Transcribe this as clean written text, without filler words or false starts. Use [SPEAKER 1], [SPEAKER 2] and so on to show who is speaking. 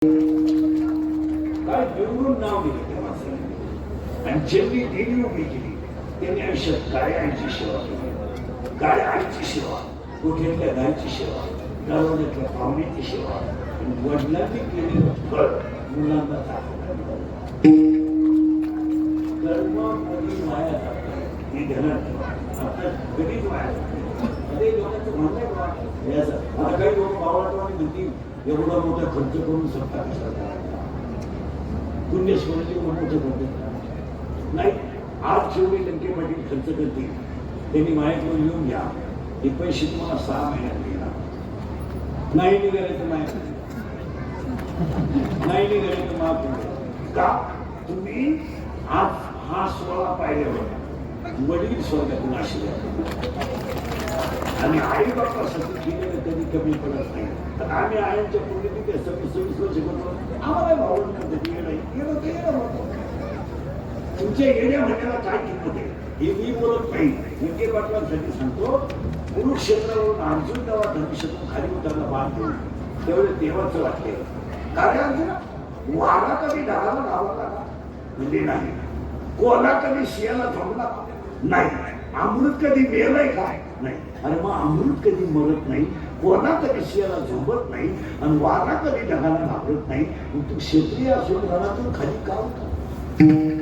[SPEAKER 1] काय निवडून नाव दिलं त्या माणसाने आणि ज्यांनी देवी उभी केली त्यांनी आयुष्यात काय आईची सेवा केली, काय आईची सेवा, कुठेतल्या गायची सेवा, गावातल्या पाहुण्याची सेवा आणि वडिलांनी केलेलं फळ मुलांना दाखवलं. कर्मामध्ये माया जाते ही ध्यानात ठेवा. आता कधीच माया जाते लोकांचं म्हणणं आहे आता काही लोक बावळटवाणी म्हणतील एवढा मोठा खर्च करून सत्ता कसा पुण्यस्मरणी मोठं खर्च नाही. आज जेवढे लंके पाटील खर्च करतील त्यांनी माझ्याकडून येऊन घ्या. हे पैसे तुम्हाला 6 महिन्यात मिळणार नाही. निघाले तर नाही निघाले तर माफ का तुम्ही आज हा सोहळा पाहिल्यावर वडील स्वर्गातून आशीर्वाद आणि आई बापासाठी केलेलं कधी कमी पडत नाही. तर आम्ही आयांच्या पूर्वी ते 26 वर्ष शिकवतो आम्हाला भावना पद्धती नाही तुमच्या येण्या म्हणण्याला काय किंमत आहे हे मी बोलत नाही. लंके पाटलांसाठी सांगतो कुरुक्षेत्रावरून अर्जुन तेव्हा धनुष्यातून खाली उतरला बाण घेऊन त्यावेळेस देवाचं वाटले काय अर्जुन वारा कधी ढगाला लावला म्हणजे नाही. कोला कधी शियाला थांबला नाही. अमृत कधी मेलय काय नाही. अरे मग अमृत कधी मरत नाही, कोणा कधी शियाला झोपत नाही आणि वारा कधी ढगाला घाबरत नाही. तू क्षत्रिय असून घरातून खाली का होता